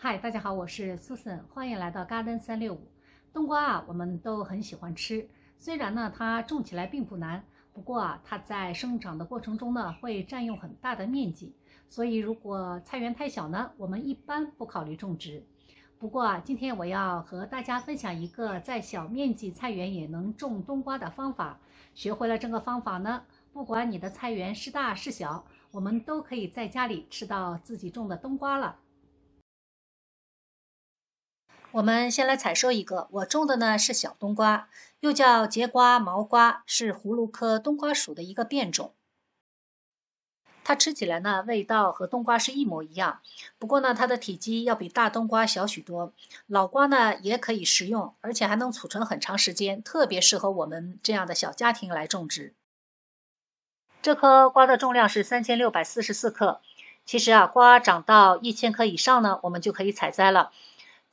嗨，大家好，我是 Susan，欢迎来到 Garden 365。冬瓜我们都很喜欢吃。虽然呢，它种起来并不难，不过它在生长的过程中呢，会占用很大的面积。所以，如果菜园太小呢，我们一般不考虑种植。不过今天我要和大家分享一个在小面积菜园也能种冬瓜的方法。学会了这个方法呢，不管你的菜园是大是小，我们都可以在家里吃到自己种的冬瓜了。我们先来采收一个，我种的呢是小冬瓜，又叫节瓜、毛瓜，是葫芦科冬瓜属的一个变种。它吃起来呢，味道和冬瓜是一模一样，不过呢，它的体积要比大冬瓜小许多。老瓜呢也可以食用，而且还能储存很长时间，特别适合我们这样的小家庭来种植。这颗瓜的重量是3644克。其实瓜长到1000克以上呢，我们就可以采摘了。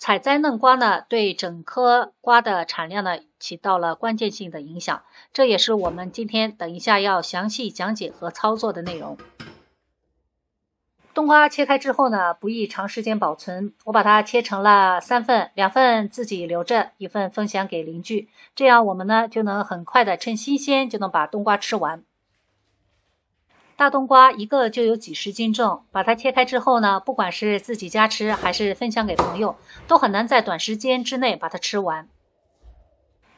采摘嫩瓜呢，对整颗瓜的产量呢起到了关键性的影响，这也是我们今天等一下要详细讲解和操作的内容。冬瓜切开之后呢，不宜长时间保存，我把它切成了3份，2份自己留着，1份分享给邻居，这样我们呢就能很快的趁新鲜就能把冬瓜吃完。大冬瓜一个就有几十斤重，把它切开之后呢，不管是自己家吃还是分享给朋友，都很难在短时间之内把它吃完。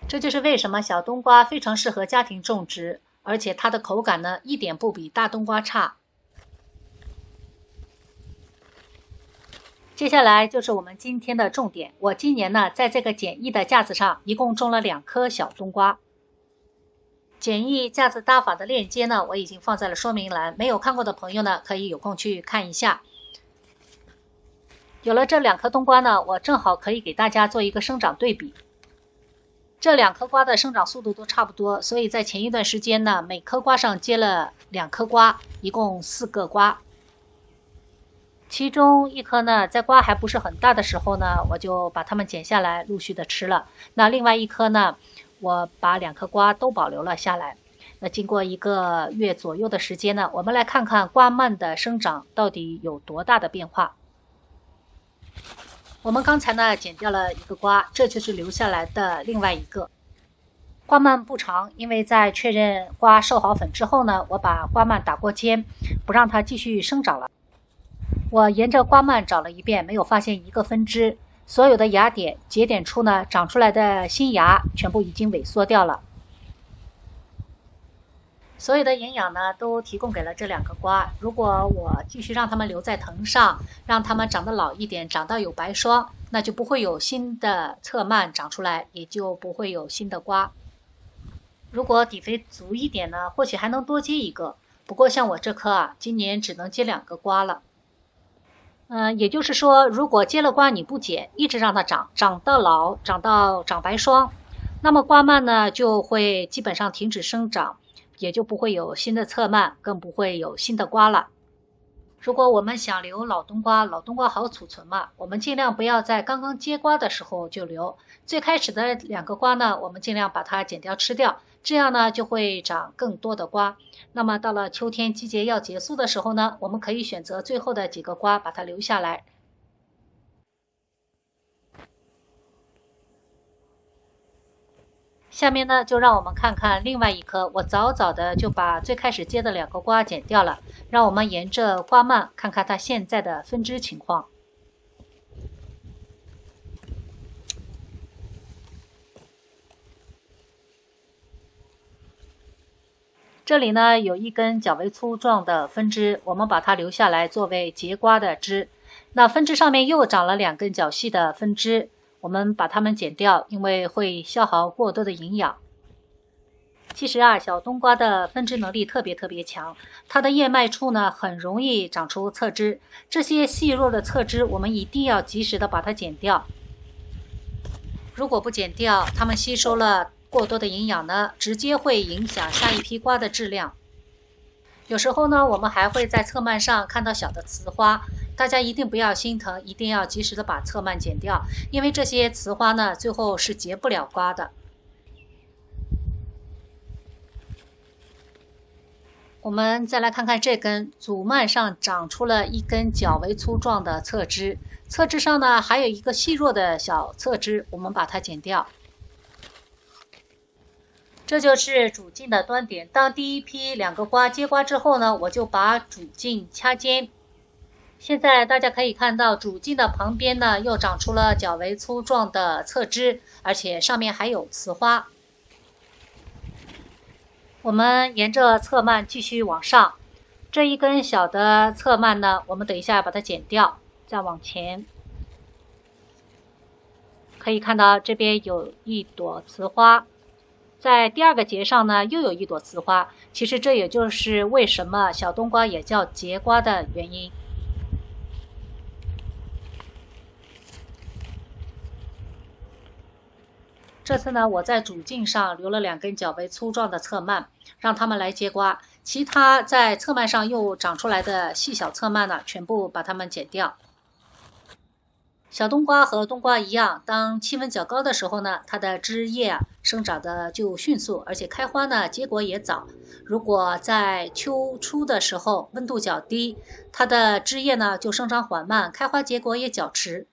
这就是为什么小冬瓜非常适合家庭种植，而且它的口感呢，一点不比大冬瓜差。接下来就是我们今天的重点，我今年呢，在这个简易的架子上，一共种了2颗小冬瓜。简易架子搭法的链接呢，我已经放在了说明栏，没有看过的朋友呢，可以有空去看一下。有了这2颗冬瓜呢，我正好可以给大家做一个生长对比。这2颗瓜的生长速度都差不多，所以在前一段时间呢，每颗瓜上接了2颗瓜，一共4个瓜。其中1颗呢，在瓜还不是很大的时候呢，我就把它们剪下来，陆续的吃了。那另外1颗呢，我把2颗瓜都保留了下来。那经过1个月左右的时间呢，我们来看看瓜蔓的生长到底有多大的变化。我们刚才呢剪掉了1个瓜，这就是留下来的另外1个。瓜蔓不长，因为在确认瓜授好粉之后呢，我把瓜蔓打过尖，不让它继续生长了。我沿着瓜蔓找了一遍，没有发现一个分支。所有的芽点、节点处呢，长出来的新芽全部已经萎缩掉了。所有的营养呢，都提供给了这2个瓜。如果我继续让它们留在藤上，让它们长得老一点，长到有白霜，那就不会有新的侧蔓长出来，也就不会有新的瓜。如果底肥足一点呢，或许还能多结1个。不过像我这颗今年只能结2个瓜了。也就是说，如果结了瓜你不剪，一直让它长，长到老，长到长白霜，那么瓜蔓呢就会基本上停止生长，也就不会有新的侧蔓，更不会有新的瓜了。如果我们想留老冬瓜，老冬瓜好储存嘛，我们尽量不要在刚刚结瓜的时候就留。最开始的2个瓜呢，我们尽量把它剪掉吃掉，这样呢就会长更多的瓜。那么到了秋天季节要结束的时候呢，我们可以选择最后的几个瓜把它留下来。下面呢，就让我们看看另外1颗，我早早的就把最开始结的2个瓜剪掉了，让我们沿着瓜蔓看看它现在的分枝情况。这里呢有1根较为粗壮的分枝，我们把它留下来作为结瓜的枝。那分枝上面又长了2根较细的分枝，我们把它们剪掉，因为会消耗过多的营养。其实小冬瓜的分枝能力特别强，它的叶脉处呢很容易长出侧枝，这些细弱的侧枝我们一定要及时的把它剪掉。如果不剪掉，它们吸收了过多的营养呢，直接会影响下一批瓜的质量。有时候呢，我们还会在侧蔓上看到小的雌花，大家一定不要心疼，一定要及时的把侧蔓剪掉，因为这些雌花呢，最后是结不了瓜的。我们再来看看这根主蔓上长出了一根较为粗壮的侧枝，侧枝上呢还有一个细弱的小侧枝，我们把它剪掉。这就是主茎的端点。当第一批2个瓜结瓜之后呢，我就把主茎掐尖。现在大家可以看到，主茎的旁边呢又长出了较为粗壮的侧枝，而且上面还有雌花。我们沿着侧蔓继续往上，这一根小的侧蔓呢，我们等一下把它剪掉，再往前。可以看到这边有一朵雌花，在第2个节上呢又有一朵雌花。其实这也就是为什么小冬瓜也叫节瓜的原因。这次呢，我在主茎上留了2根较为粗壮的侧蔓，让它们来结瓜。其他在侧蔓上又长出来的细小侧蔓呢，全部把它们剪掉。小冬瓜和冬瓜一样，当气温较高的时候呢，它的枝叶生长的就迅速，而且开花呢结果也早。如果在秋初的时候温度较低，它的枝叶呢就生长缓慢，开花结果也较迟。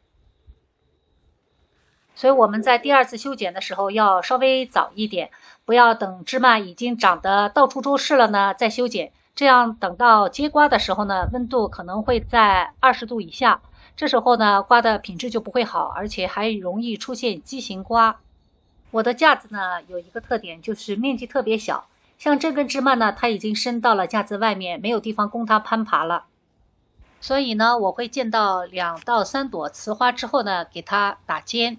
所以我们在第2次修剪的时候要稍微早一点，不要等枝蔓已经长得到处都是了呢再修剪，这样等到结瓜的时候呢，温度可能会在20度以下，这时候呢瓜的品质就不会好，而且还容易出现畸形瓜。我的架子呢有一个特点，就是面积特别小，像这根枝蔓呢，它已经伸到了架子外面，没有地方供它攀爬了。所以呢，我会见到2到3朵雌花之后呢，给它打尖，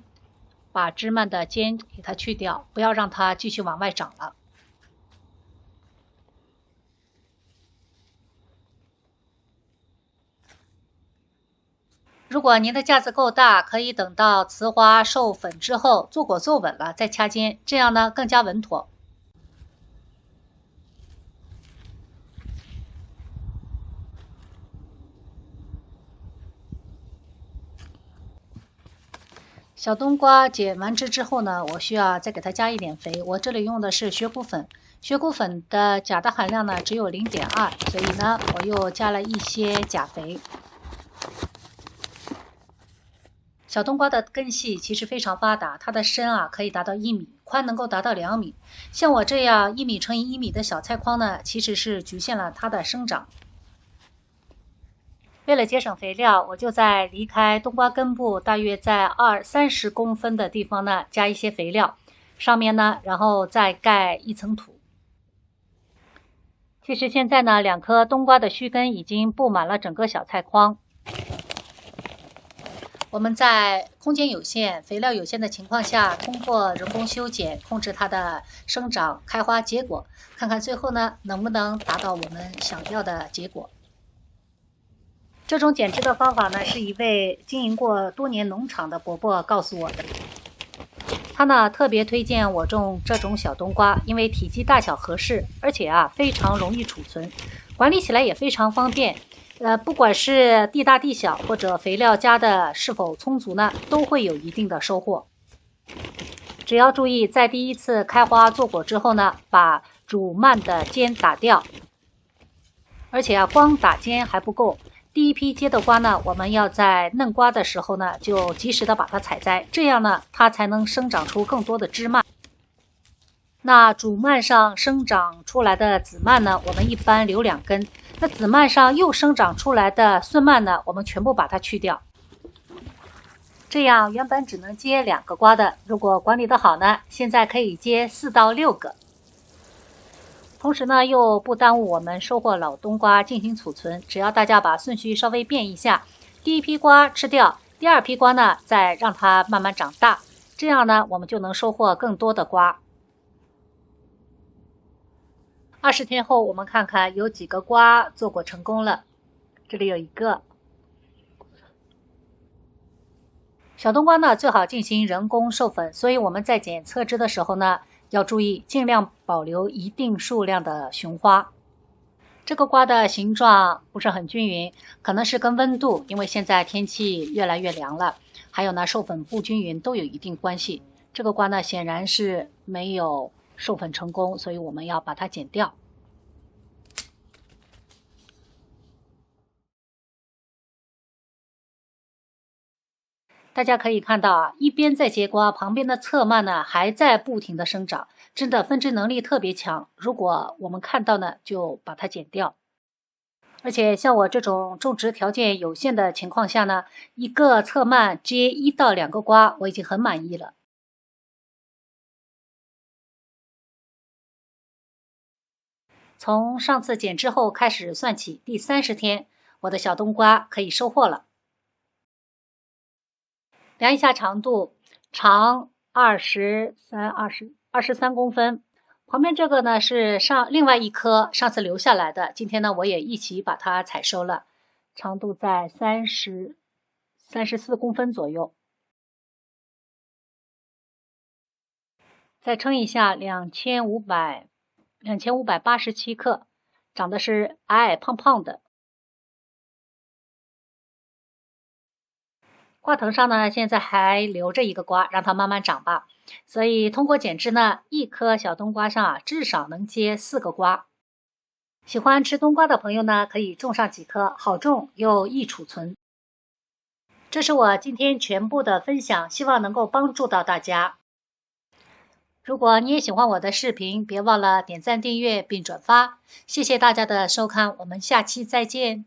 把枝蔓的尖给它去掉，不要让它继续往外长了。如果您的架子够大，可以等到雌花授粉之后，坐果坐稳了再掐尖，这样呢更加稳妥。小冬瓜剪完枝之后呢，我需要再给它加一点肥。我这里用的是雪谷粉，雪谷粉的钾的含量呢只有0.2，所以呢我又加了一些钾肥。小冬瓜的根系其实非常发达，它的深可以达到1米，宽能够达到2米。像我这样1米乘以1米的小菜筐呢，其实是局限了它的生长。为了节省肥料，我就在离开冬瓜根部大约在20-30公分的地方呢，加一些肥料，上面呢，然后再盖一层土。其实现在呢，2颗冬瓜的须根已经布满了整个小菜筐。我们在空间有限、肥料有限的情况下，通过人工修剪控制它的生长、开花、结果，看看最后呢能不能达到我们想要的结果。这种剪枝的方法呢，是一位经营过多年农场的伯伯告诉我的。他呢特别推荐我种这种小冬瓜，因为体积大小合适，而且非常容易储存，管理起来也非常方便。不管是地大地小或者肥料加的是否充足呢，都会有一定的收获。只要注意在第1次开花坐果之后呢，把主蔓的尖打掉。而且光打尖还不够。第1批结的瓜呢，我们要在嫩瓜的时候呢，就及时的把它采摘，这样呢，它才能生长出更多的枝蔓。那主蔓上生长出来的子蔓呢，我们一般留2根。那子蔓上又生长出来的顺蔓呢，我们全部把它去掉。这样原本只能结2个瓜的，如果管理得好呢，现在可以结4到6个。同时呢，又不耽误我们收获老冬瓜进行储存。只要大家把顺序稍微变一下，第1批瓜吃掉，第2批瓜呢再让它慢慢长大，这样呢我们就能收获更多的瓜。20天后，我们看看有几个瓜坐果成功了。这里有一个小冬瓜呢，最好进行人工授粉，所以我们在剪侧枝的时候呢，要注意尽量保留一定数量的雄花。这个瓜的形状不是很均匀，可能是跟温度，因为现在天气越来越凉了，还有呢授粉不均匀都有一定关系。这个瓜呢显然是没有授粉成功，所以我们要把它剪掉。大家可以看到啊，一边在结瓜，旁边的侧蔓呢还在不停的生长，真的分支能力特别强。如果我们看到呢，就把它剪掉。而且像我这种种植条件有限的情况下呢，一个侧蔓结1到2个瓜，我已经很满意了。从上次剪枝后开始算起，第30天，我的小冬瓜可以收获了。量一下长度，长23公分。旁边这个呢是另外一颗上次留下来的，今天呢我也一起把它采收了，长度在34公分左右。再称一下2587克，长得是矮矮胖胖的。瓜藤上呢，现在还留着一个瓜，让它慢慢长吧。所以通过剪枝呢，一颗小冬瓜上啊，至少能结4个瓜。喜欢吃冬瓜的朋友呢，可以种上几颗，好种又易储存。这是我今天全部的分享，希望能够帮助到大家。如果你也喜欢我的视频，别忘了点赞、订阅并转发。谢谢大家的收看，我们下期再见。